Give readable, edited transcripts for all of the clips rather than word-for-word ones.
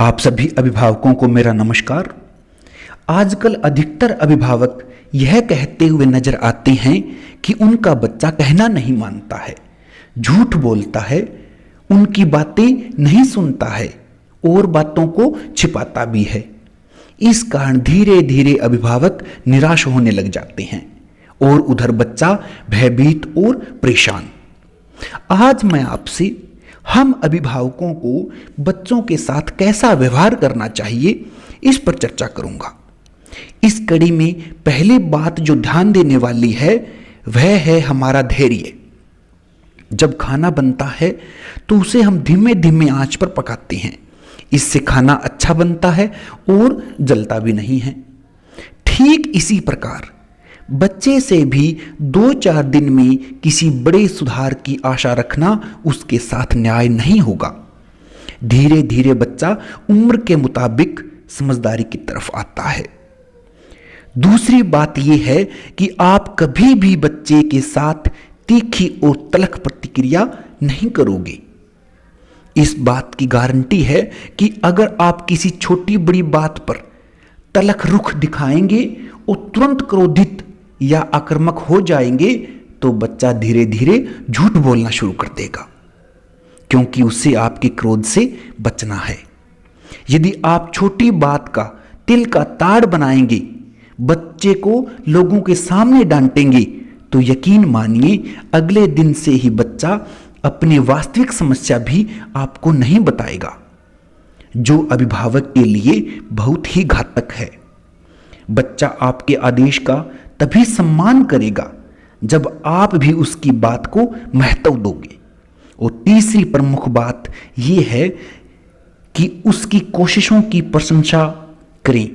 आप सभी अभिभावकों को मेरा नमस्कार। आजकल अधिकतर अभिभावक यह कहते हुए नजर आते हैं कि उनका बच्चा कहना नहीं मानता है, झूठ बोलता है, उनकी बातें नहीं सुनता है और बातों को छिपाता भी है। इस कारण धीरे धीरे अभिभावक निराश होने लग जाते हैं और उधर बच्चा भयभीत और परेशान। आज मैं आपसे हम अभिभावकों को बच्चों के साथ कैसा व्यवहार करना चाहिए इस पर चर्चा करूंगा। इस कड़ी में पहली बात जो ध्यान देने वाली है वह है हमारा धैर्य। जब खाना बनता है तो उसे हम धीमे धीमे आंच पर पकाते हैं। इससे खाना अच्छा बनता है और जलता भी नहीं है। ठीक इसी प्रकार बच्चे से भी 2-4 दिन में किसी बड़े सुधार की आशा रखना उसके साथ न्याय नहीं होगा। धीरे धीरे बच्चा उम्र के मुताबिक समझदारी की तरफ आता है। दूसरी बात यह है कि आप कभी भी बच्चे के साथ तीखी और तल्ख प्रतिक्रिया नहीं करोगे। इस बात की गारंटी है कि अगर आप किसी छोटी बड़ी बात पर तल्ख रुख दिखाएंगे और तुरंत क्रोधित या आक्रामक हो जाएंगे तो बच्चा धीरे धीरे झूठ बोलना शुरू कर देगा, क्योंकि उसे आपके क्रोध से बचना है। यदि आप छोटी बात का तिल का ताड़ बनाएंगे, बच्चे को लोगों के सामने डांटेंगे, तो यकीन मानिए अगले दिन से ही बच्चा अपनी वास्तविक समस्या भी आपको नहीं बताएगा, जो अभिभावक के लिए बहुत ही घातक है। बच्चा आपके आदेश का तभी सम्मान करेगा जब आप भी उसकी बात को महत्व दोगे। और तीसरी प्रमुख बात यह है कि उसकी कोशिशों की प्रशंसा करें।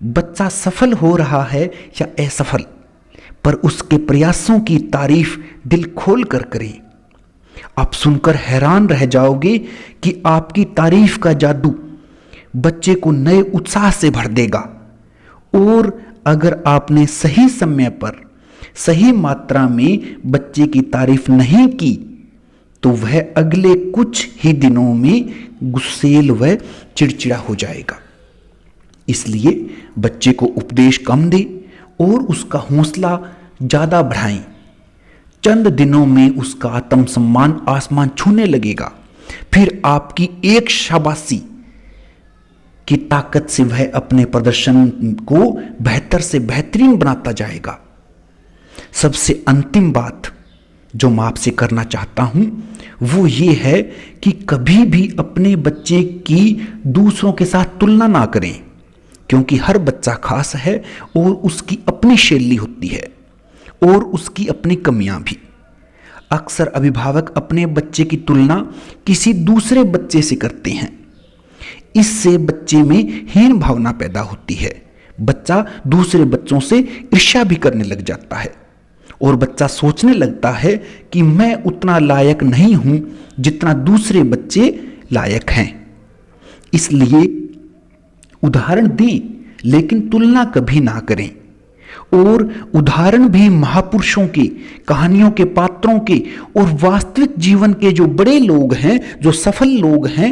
बच्चा सफल हो रहा है या असफल, पर उसके प्रयासों की तारीफ दिल खोल कर करें। आप सुनकर हैरान रह जाओगे कि आपकी तारीफ का जादू बच्चे को नए उत्साह से भर देगा। और अगर आपने सही समय पर सही मात्रा में बच्चे की तारीफ नहीं की तो वह अगले कुछ ही दिनों में गुस्सैल व चिड़चिड़ा हो जाएगा। इसलिए बच्चे को उपदेश कम दें और उसका हौसला ज़्यादा बढ़ाएं। चंद दिनों में उसका आत्मसम्मान आसमान छूने लगेगा। फिर आपकी एक शाबाशी की ताकत से वह अपने प्रदर्शन को बेहतर से बेहतरीन बनाता जाएगा। सबसे अंतिम बात जो मैं आपसे करना चाहता हूं वो ये है कि कभी भी अपने बच्चे की दूसरों के साथ तुलना ना करें, क्योंकि हर बच्चा खास है और उसकी अपनी शैली होती है और उसकी अपनी कमियां भी। अक्सर अभिभावक अपने बच्चे की तुलना किसी दूसरे बच्चे से करते हैं। इससे बच्चे में हीन भावना पैदा होती है। बच्चा दूसरे बच्चों से ईर्ष्या भी करने लग जाता है और बच्चा सोचने लगता है कि मैं उतना लायक नहीं हूं जितना दूसरे बच्चे लायक हैं। इसलिए उदाहरण दें लेकिन तुलना कभी ना करें। और उदाहरण भी महापुरुषों के, कहानियों के पात्रों के और वास्तविक जीवन के जो बड़े लोग हैं, जो सफल लोग हैं,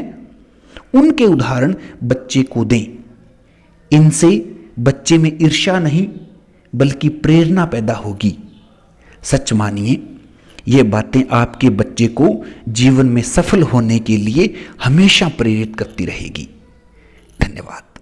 उनके उदाहरण बच्चे को दें। इनसे बच्चे में ईर्ष्या नहीं बल्कि प्रेरणा पैदा होगी। सच मानिए ये बातें आपके बच्चे को जीवन में सफल होने के लिए हमेशा प्रेरित करती रहेगी। धन्यवाद।